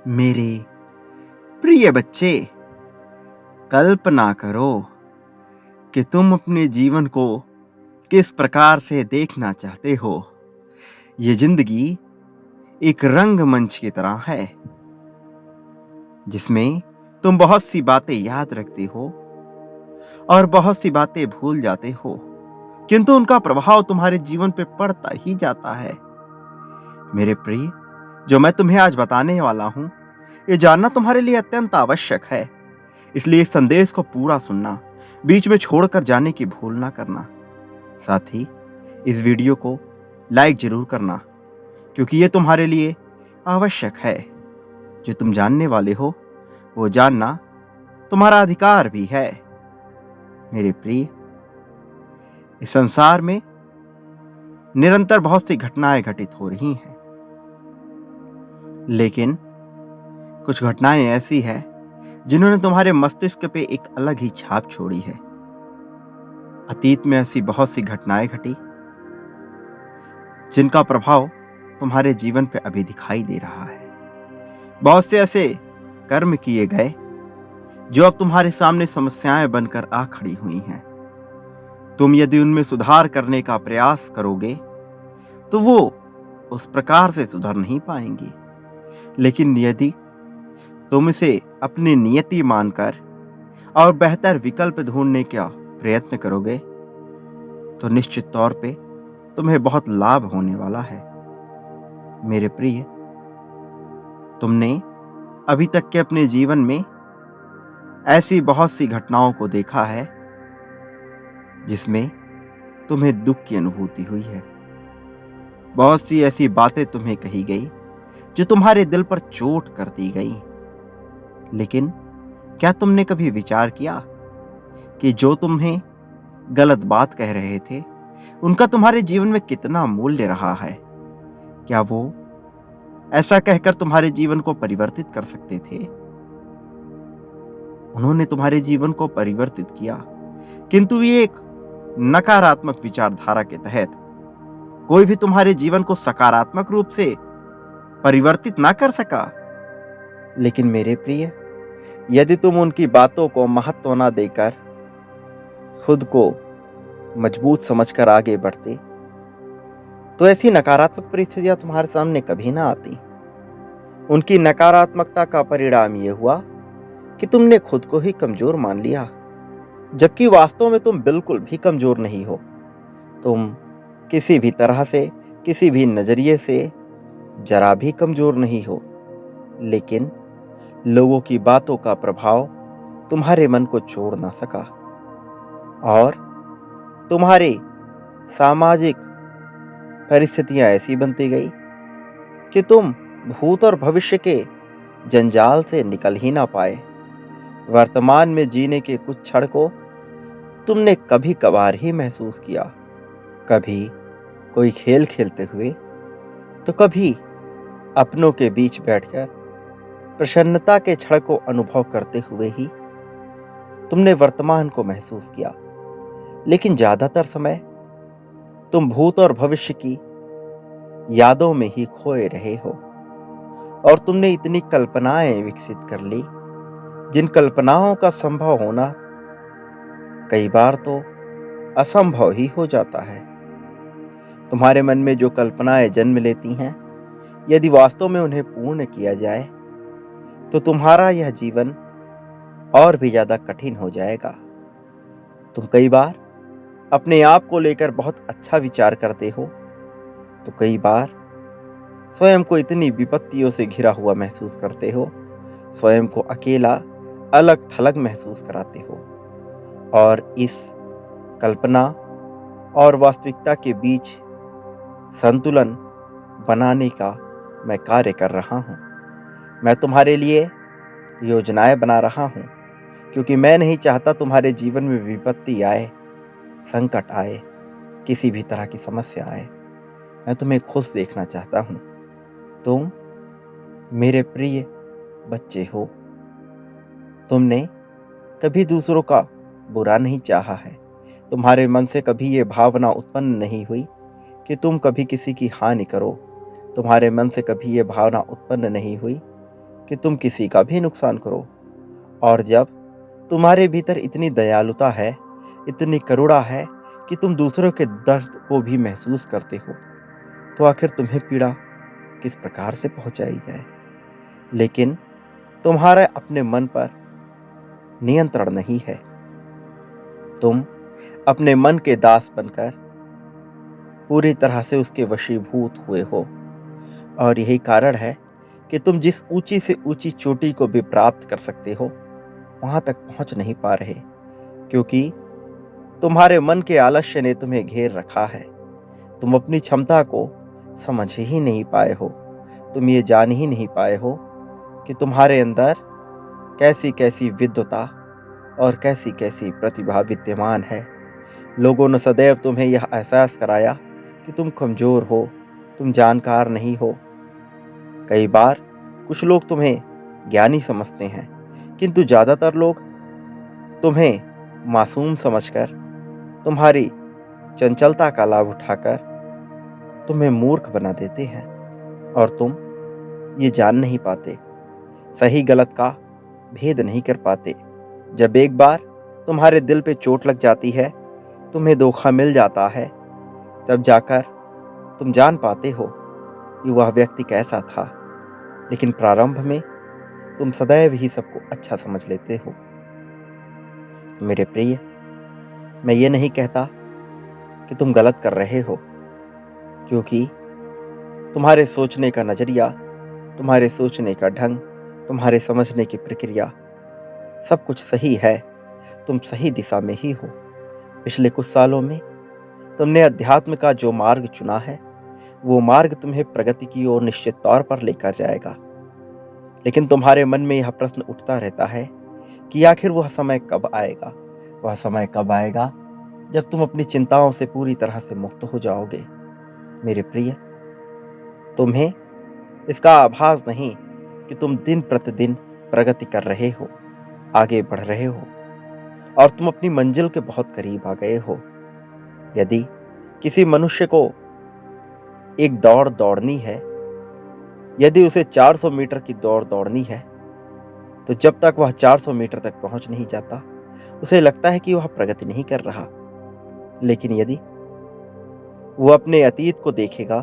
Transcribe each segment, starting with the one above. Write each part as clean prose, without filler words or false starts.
मेरे प्रिय बच्चे, कल्पना करो कि तुम अपने जीवन को किस प्रकार से देखना चाहते हो। ये जिंदगी एक रंगमंच की तरह है जिसमें तुम बहुत सी बातें याद रखते हो और बहुत सी बातें भूल जाते हो, किंतु उनका प्रभाव तुम्हारे जीवन पे पड़ता ही जाता है। मेरे प्रिय, जो मैं तुम्हें आज बताने वाला हूं, ये जानना तुम्हारे लिए अत्यंत आवश्यक है। इसलिए इस संदेश को पूरा सुनना, बीच में छोड़कर जाने की भूल ना करना। साथ ही इस वीडियो को लाइक जरूर करना, क्योंकि ये तुम्हारे लिए आवश्यक है। जो तुम जानने वाले हो वो जानना तुम्हारा अधिकार भी है। मेरे प्रिय, इस संसार में निरंतर बहुत सी घटनाएं घटित हो रही हैं, लेकिन कुछ घटनाएं ऐसी हैं जिन्होंने तुम्हारे मस्तिष्क पे एक अलग ही छाप छोड़ी है। अतीत में ऐसी बहुत सी घटनाएं घटी जिनका प्रभाव तुम्हारे जीवन पे अभी दिखाई दे रहा है। बहुत से ऐसे कर्म किए गए जो अब तुम्हारे सामने समस्याएं बनकर आ खड़ी हुई हैं। तुम यदि उनमें सुधार करने का प्रयास करोगे तो वो उस प्रकार से सुधर नहीं पाएंगी, लेकिन यदि तुम इसे अपनी नियति मानकर और बेहतर विकल्प ढूंढने का प्रयत्न करोगे तो निश्चित तौर पे तुम्हें बहुत लाभ होने वाला है। मेरे प्रिय, तुमने अभी तक के अपने जीवन में ऐसी बहुत सी घटनाओं को देखा है जिसमें तुम्हें दुख की अनुभूति हुई है। बहुत सी ऐसी बातें तुम्हें कही गई जो तुम्हारे दिल पर चोट कर दी गई, लेकिन क्या तुमने कभी विचार किया कि जो तुम्हें गलत बात कह रहे थे उनका तुम्हारे जीवन में कितना मूल्य रहा है? क्या वो ऐसा कहकर तुम्हारे जीवन को परिवर्तित कर सकते थे? उन्होंने तुम्हारे जीवन को परिवर्तित किया, किंतु ये एक नकारात्मक विचारधारा के तहत कोई भी तुम्हारे जीवन को सकारात्मक रूप से परिवर्तित ना कर सका। लेकिन मेरे प्रिय, यदि तुम उनकी बातों को महत्व ना देकर खुद को मजबूत समझकर आगे बढ़ते तो ऐसी नकारात्मक परिस्थितियां तुम्हारे सामने कभी ना आती। उनकी नकारात्मकता का परिणाम यह हुआ कि तुमने खुद को ही कमजोर मान लिया, जबकि वास्तव में तुम बिल्कुल भी कमजोर नहीं हो। तुम किसी भी तरह से, किसी भी नजरिए से जरा भी कमजोर नहीं हो, लेकिन लोगों की बातों का प्रभाव तुम्हारे मन को छोड़ ना सका और तुम्हारी सामाजिक परिस्थितियां ऐसी बनती गई कि तुम भूत और भविष्य के जंजाल से निकल ही ना पाए। वर्तमान में जीने के कुछ क्षण को तुमने कभी कभार ही महसूस किया, कभी कोई खेल खेलते हुए तो कभी अपनों के बीच बैठकर प्रसन्नता के क्षण को अनुभव करते हुए ही तुमने वर्तमान को महसूस किया। लेकिन ज्यादातर समय तुम भूत और भविष्य की यादों में ही खोए रहे हो और तुमने इतनी कल्पनाएं विकसित कर ली जिन कल्पनाओं का संभव होना कई बार तो असंभव ही हो जाता है। तुम्हारे मन में जो कल्पनाएं जन्म लेती हैं, यदि वास्तव में उन्हें पूर्ण किया जाए तो तुम्हारा यह जीवन और भी ज्यादा कठिन हो जाएगा। तुम कई बार अपने आप को लेकर बहुत अच्छा विचार करते हो तो कई बार स्वयं को इतनी विपत्तियों से घिरा हुआ महसूस करते हो, स्वयं को अकेला अलग थलग महसूस कराते हो और इस कल्पना और वास्तविकता के बीच संतुलन बनाने का मैं कार्य कर रहा हूं। मैं तुम्हारे लिए योजनाएं बना रहा हूं, क्योंकि मैं नहीं चाहता तुम्हारे जीवन में विपत्ति आए, संकट आए, किसी भी तरह की समस्या आए। मैं तुम्हें खुश देखना चाहता हूं। तुम मेरे प्रिय बच्चे हो। तुमने कभी दूसरों का बुरा नहीं चाहा है। तुम्हारे मन से कभी ये भावना उत्पन्न नहीं हुई कि तुम कभी किसी की हानि करो। तुम्हारे मन से कभी ये भावना उत्पन्न नहीं हुई कि तुम किसी का भी नुकसान करो। और जब तुम्हारे भीतर इतनी दयालुता है, इतनी करुणा है कि तुम दूसरों के दर्द को भी महसूस करते हो, तो आखिर तुम्हें पीड़ा किस प्रकार से पहुंचाई जाए। लेकिन तुम्हारा अपने मन पर नियंत्रण नहीं है। तुम अपने मन के दास बनकर पूरी तरह से उसके वशीभूत हुए हो। और यही कारण है कि तुम जिस ऊंची से ऊंची चोटी को भी प्राप्त कर सकते हो, वहां तक पहुंच नहीं पा रहे, क्योंकि तुम्हारे मन के आलस्य ने तुम्हें घेर रखा है। तुम अपनी क्षमता को समझ ही नहीं पाए हो। तुम ये जान ही नहीं पाए हो कि तुम्हारे अंदर कैसी कैसी विद्वता और कैसी कैसी प्रतिभा विद्यमान है। लोगों ने सदैव तुम्हें यह एहसास कराया कि तुम कमजोर हो, तुम जानकार नहीं हो। कई बार कुछ लोग तुम्हें ज्ञानी समझते हैं, किंतु ज्यादातर लोग तुम्हें मासूम समझकर, तुम्हारी चंचलता का लाभ उठाकर तुम्हें मूर्ख बना देते हैं। और तुम ये जान नहीं पाते, सही गलत का भेद नहीं कर पाते। जब एक बार तुम्हारे दिल पे चोट लग जाती है, तुम्हें धोखा मिल जाता है, तब जाकर तुम जान पाते हो कि वह व्यक्ति कैसा था। लेकिन प्रारंभ में तुम सदैव ही सबको अच्छा समझ लेते हो। मेरे प्रिय, मैं ये नहीं कहता कि तुम गलत कर रहे हो, क्योंकि तुम्हारे सोचने का नजरिया, तुम्हारे सोचने का ढंग, तुम्हारे समझने की प्रक्रिया सब कुछ सही है। तुम सही दिशा में ही हो। पिछले कुछ सालों में तुमने अध्यात्म का जो मार्ग चुना है, वो मार्ग तुम्हें प्रगति की ओर निश्चित तौर पर लेकर जाएगा। लेकिन तुम्हारे मन में यह प्रश्न उठता रहता है कि आखिर वह समय कब आएगा। वह समय कब आएगा जब तुम अपनी चिंताओं से पूरी तरह से मुक्त हो जाओगे। मेरे प्रिय, तुम्हें इसका आभास नहीं कि तुम दिन प्रतिदिन प्रगति कर रहे हो, आगे बढ़ रहे हो, और तुम अपनी मंजिल के बहुत करीब आ गए हो। यदि किसी मनुष्य को एक दौड़ दौड़नी है, यदि उसे 400 मीटर की दौड़ दौड़नी है, तो जब तक वह 400 मीटर तक पहुंच नहीं जाता, उसे लगता है कि वह प्रगति नहीं कर रहा। लेकिन यदि वो अपने अतीत को देखेगा,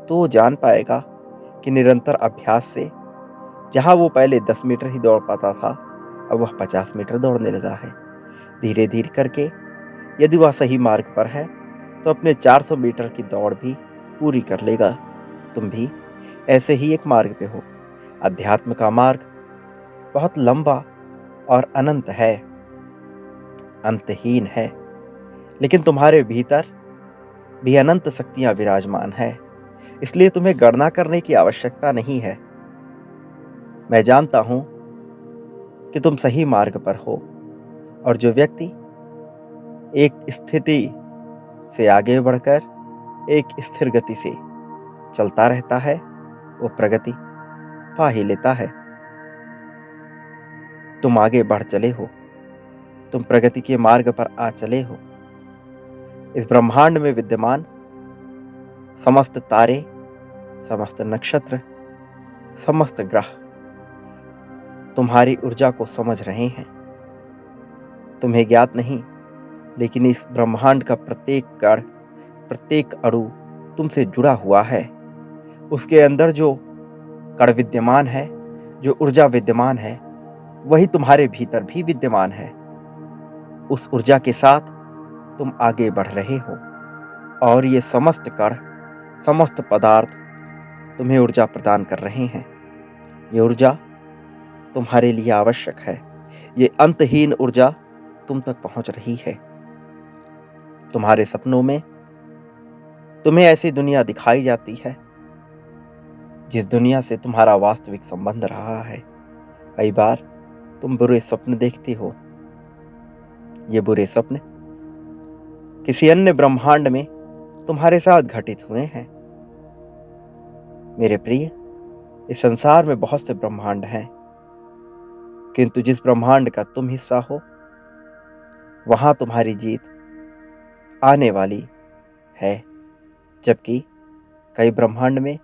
तो वो जान पाएगा कि निरंतर अभ्यास से जहां वो पहले 10 मीटर ही दौड़ पाता था, अब वह 50 मीटर दौड़ने लगा है। धीरे धीरे करके यदि वह सही मार्ग पर है, तो अपने 400 मीटर की दौड़ भी पूरी कर लेगा। तुम भी ऐसे ही एक मार्ग पे हो। अध्यात्म का मार्ग बहुत लंबा और अनंत है, अंतहीन है। लेकिन तुम्हारे भीतर भी अनंत शक्तियां विराजमान है, इसलिए तुम्हें गणना करने की आवश्यकता नहीं है। मैं जानता हूं कि तुम सही मार्ग पर हो, और जो व्यक्ति एक स्थिति से आगे बढ़कर एक स्थिर गति से चलता रहता है, वो प्रगति पा ही लेता है। तुम आगे बढ़ चले हो, तुम प्रगति के मार्ग पर आ चले हो। इस ब्रह्मांड में विद्यमान समस्त तारे, समस्त नक्षत्र, समस्त ग्रह तुम्हारी ऊर्जा को समझ रहे हैं। तुम्हें ज्ञात नहीं, लेकिन इस ब्रह्मांड का प्रत्येक कण, प्रत्येक अणु तुमसे जुड़ा हुआ है। उसके अंदर जो कण विद्यमान है, जो ऊर्जा विद्यमान है, वही तुम्हारे भीतर भी विद्यमान है। उस ऊर्जा के साथ तुम आगे बढ़ रहे हो, और ये समस्त कण, समस्त पदार्थ तुम्हें ऊर्जा प्रदान कर रहे हैं। ये ऊर्जा तुम्हारे लिए आवश्यक है। ये अंतहीन ऊर्जा तुम तक पहुंच रही है। तुम्हारे सपनों में तुम्हें ऐसी दुनिया दिखाई जाती है जिस दुनिया से तुम्हारा वास्तविक संबंध रहा है। कई बार तुम बुरे स्वप्न देखते हो। ये बुरे स्वप्न किसी अन्य ब्रह्मांड में तुम्हारे साथ घटित हुए हैं। मेरे प्रिय, इस संसार में बहुत से ब्रह्मांड हैं, किंतु जिस ब्रह्मांड का तुम हिस्सा हो, वहां तुम्हारी जीत आने वाली है, जबकि कई ब्रह्मांड में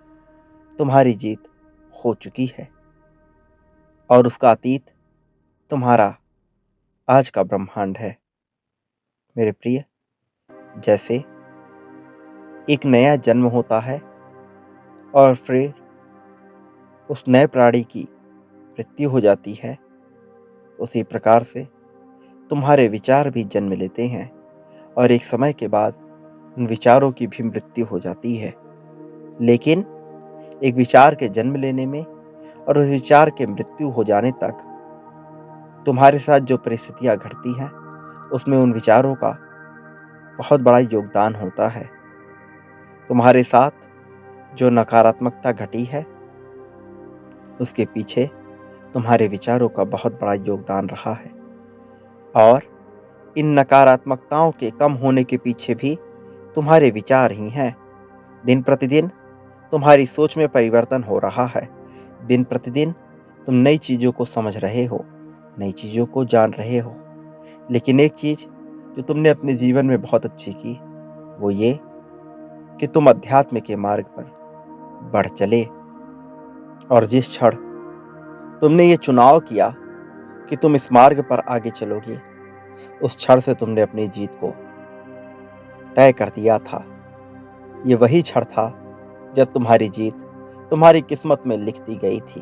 तुम्हारी जीत हो चुकी है। और उसका अतीत तुम्हारा आज का ब्रह्मांड है। मेरे प्रिय, जैसे एक नया जन्म होता है और फिर उस नए प्राणी की मृत्यु हो जाती है, उसी प्रकार से तुम्हारे विचार भी जन्म लेते हैं और एक समय के बाद उन विचारों की भी मृत्यु हो जाती है। लेकिन एक विचार के जन्म लेने में और उस विचार के मृत्यु हो जाने तक तुम्हारे साथ जो परिस्थितियां घटती हैं, उसमें उन विचारों का बहुत बड़ा योगदान होता है। तुम्हारे साथ जो नकारात्मकता घटी है, उसके पीछे तुम्हारे विचारों का बहुत बड़ा योगदान रहा है। और इन नकारात्मकताओं के कम होने के पीछे भी तुम्हारे विचार ही हैं। दिन प्रतिदिन तुम्हारी सोच में परिवर्तन हो रहा है। दिन प्रतिदिन तुम नई चीज़ों को समझ रहे हो, नई चीज़ों को जान रहे हो। लेकिन एक चीज़ जो तुमने अपने जीवन में बहुत अच्छी की, वो ये कि तुम अध्यात्म के मार्ग पर बढ़ चले। और जिस क्षण तुमने ये चुनाव किया कि तुम इस मार्ग पर आगे चलोगे, उस क्षण से तुमने अपनी जीत को तय कर दिया था। ये वही क्षण था जब तुम्हारी जीत तुम्हारी किस्मत में लिख दी गई थी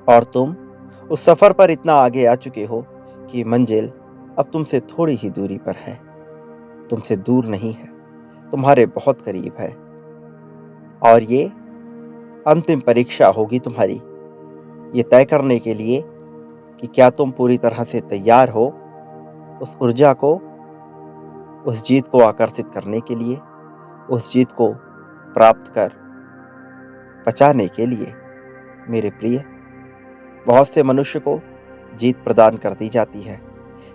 और तुम उस सफर पर इतना आगे आ चुके हो कि मंजिल अब तुमसे थोड़ी ही दूरी पर है। तुमसे दूर नहीं है, तुम्हारे बहुत करीब है। और ये अंतिम परीक्षा होगी तुम्हारी, ये तय करने के लिए कि क्या तुम पूरी तरह से तैयार हो उस ऊर्जा को, उस जीत को आकर्षित करने के लिए, उस जीत को प्राप्त कर बचाने के लिए। मेरे प्रिय, बहुत से मनुष्य को जीत प्रदान कर दी जाती है,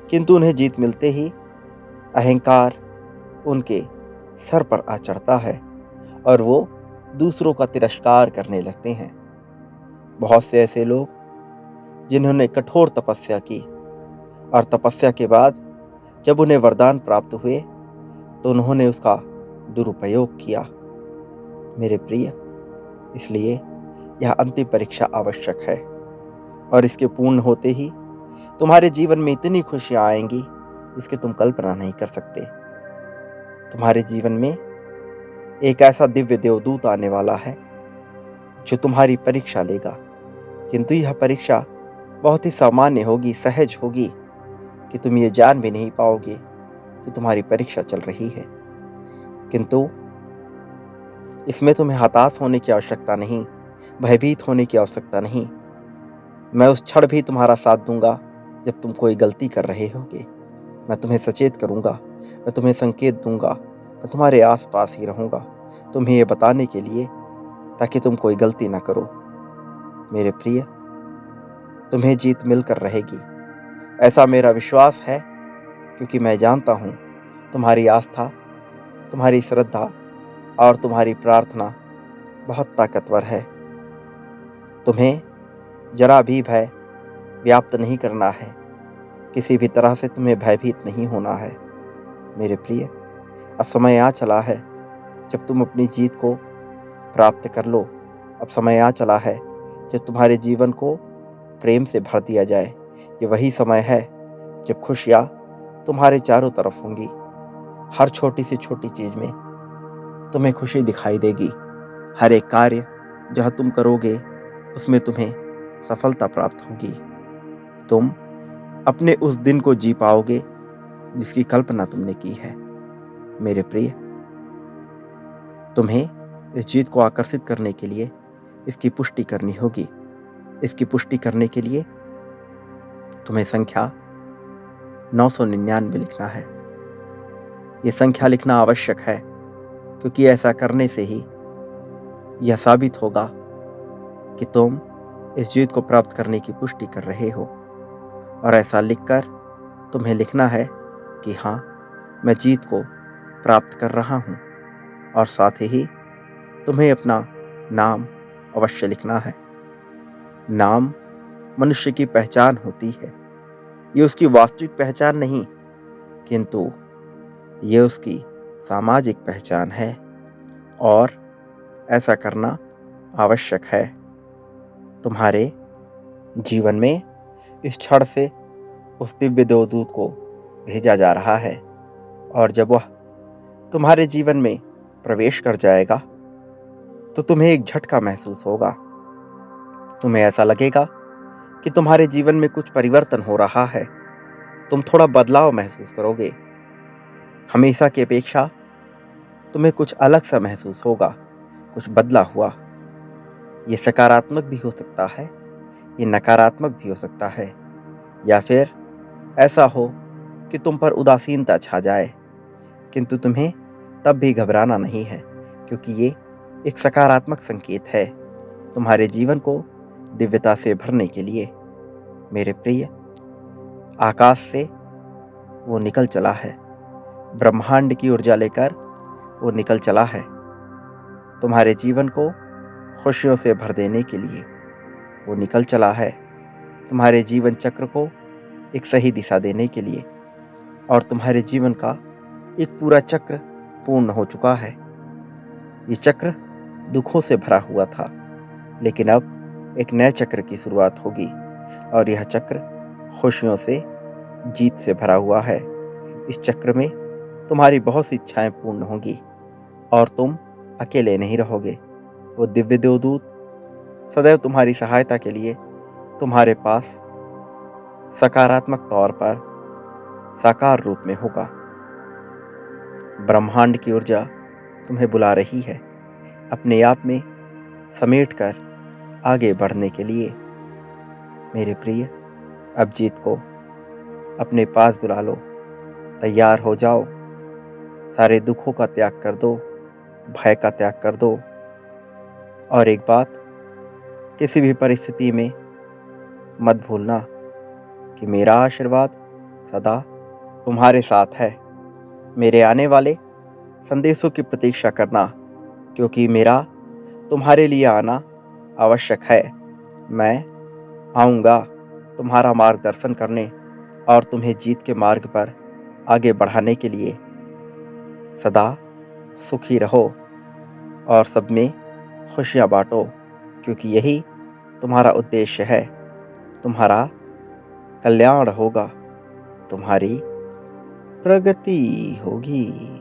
किंतु उन्हें जीत मिलते ही अहंकार उनके सर पर आ चढ़ता है और वो दूसरों का तिरस्कार करने लगते हैं। बहुत से ऐसे लोग जिन्होंने कठोर तपस्या की और तपस्या के बाद जब उन्हें वरदान प्राप्त हुए तो उन्होंने उसका दुरुपयोग किया। मेरे प्रिय, इसलिए यह अंतिम परीक्षा आवश्यक है और इसके पूर्ण होते ही तुम्हारे जीवन में इतनी खुशियां आएंगी जिसकी तुम कल्पना नहीं कर सकते। तुम्हारे जीवन में एक ऐसा दिव्य देवदूत आने वाला है जो तुम्हारी परीक्षा लेगा, किंतु यह परीक्षा बहुत ही सामान्य होगी, सहज होगी कि तुम ये जान भी नहीं पाओगे कि तुम्हारी परीक्षा चल रही है। किंतु इसमें तुम्हें हताश होने की आवश्यकता नहीं, भयभीत होने की आवश्यकता नहीं। मैं उस क्षण भी तुम्हारा साथ दूंगा जब तुम कोई गलती कर रहे होगे। मैं तुम्हें सचेत करूंगा, मैं तुम्हें संकेत दूंगा, मैं तुम्हारे आसपास ही रहूंगा तुम्हें ये बताने के लिए, ताकि तुम कोई गलती ना करो। मेरे प्रिय, तुम्हें जीत मिलकर रहेगी, ऐसा मेरा विश्वास है, क्योंकि मैं जानता हूं तुम्हारी आस्था, तुम्हारी श्रद्धा और तुम्हारी प्रार्थना बहुत ताकतवर है। तुम्हें जरा भी भय व्याप्त नहीं करना है, किसी भी तरह से तुम्हें भयभीत नहीं होना है। मेरे प्रिय, अब समय आ चला है जब तुम अपनी जीत को प्राप्त कर लो। अब समय आ चला है जब तुम्हारे जीवन को प्रेम से भर दिया जाए। ये वही समय है जब खुशियाँ तुम्हारे चारों तरफ होंगी। हर छोटी से छोटी चीज में तुम्हें खुशी दिखाई देगी। हर एक कार्य जहाँ तुम करोगे उसमें तुम्हें सफलता प्राप्त होगी। तुम अपने उस दिन को जी पाओगे जिसकी कल्पना तुमने की है। मेरे प्रिय, तुम्हें इस जीत को आकर्षित करने के लिए इसकी पुष्टि करनी होगी। इसकी पुष्टि करने के लिए तुम्हें संख्या 999 लिखना है। ये संख्या लिखना आवश्यक है, क्योंकि ऐसा करने से ही यह साबित होगा कि तुम इस जीत को प्राप्त करने की पुष्टि कर रहे हो। और ऐसा लिखकर तुम्हें लिखना है कि हाँ, मैं जीत को प्राप्त कर रहा हूँ। और साथ ही तुम्हें अपना नाम अवश्य लिखना है। नाम मनुष्य की पहचान होती है। ये उसकी वास्तविक पहचान नहीं, किंतु ये उसकी सामाजिक पहचान है और ऐसा करना आवश्यक है। तुम्हारे जीवन में इस क्षण से उस दिव्य देवदूत को भेजा जा रहा है, और जब वह तुम्हारे जीवन में प्रवेश कर जाएगा तो तुम्हें एक झटका महसूस होगा। तुम्हें ऐसा लगेगा कि तुम्हारे जीवन में कुछ परिवर्तन हो रहा है। तुम थोड़ा बदलाव महसूस करोगे। हमेशा की अपेक्षा तुम्हें कुछ अलग सा महसूस होगा, कुछ बदला हुआ। ये सकारात्मक भी हो सकता है, ये नकारात्मक भी हो सकता है, या फिर ऐसा हो कि तुम पर उदासीनता छा जाए। किंतु तुम्हें तब भी घबराना नहीं है, क्योंकि ये एक सकारात्मक संकेत है तुम्हारे जीवन को दिव्यता से भरने के लिए। मेरे प्रिय, आकाश से वो निकल चला है, ब्रह्मांड की ऊर्जा लेकर वो निकल चला है तुम्हारे जीवन को खुशियों से भर देने के लिए। वो निकल चला है तुम्हारे जीवन चक्र को एक सही दिशा देने के लिए, और तुम्हारे जीवन का एक पूरा चक्र पूर्ण हो चुका है। ये चक्र दुखों से भरा हुआ था, लेकिन अब एक नए चक्र की शुरुआत होगी, और यह चक्र खुशियों से, जीत से भरा हुआ है। इस चक्र में तुम्हारी बहुत सी इच्छाएं पूर्ण होंगी, और तुम अकेले नहीं रहोगे। वो दिव्य देवदूत सदैव तुम्हारी सहायता के लिए तुम्हारे पास सकारात्मक तौर पर साकार रूप में होगा। ब्रह्मांड की ऊर्जा तुम्हें बुला रही है अपने आप में समेट कर आगे बढ़ने के लिए। मेरे प्रिय, अब जीत को अपने पास बुला लो। तैयार हो जाओ। सारे दुखों का त्याग कर दो, भय का त्याग कर दो। और एक बात, किसी भी परिस्थिति में मत भूलना कि मेरा आशीर्वाद सदा तुम्हारे साथ है। मेरे आने वाले संदेशों की प्रतीक्षा करना, क्योंकि मेरा तुम्हारे लिए आना आवश्यक है। मैं आऊँगा तुम्हारा मार्गदर्शन करने और तुम्हें जीत के मार्ग पर आगे बढ़ाने के लिए। सदा सुखी रहो और सब में खुशियाँ बांटो, क्योंकि यही तुम्हारा उद्देश्य है। तुम्हारा कल्याण होगा, तुम्हारी प्रगति होगी।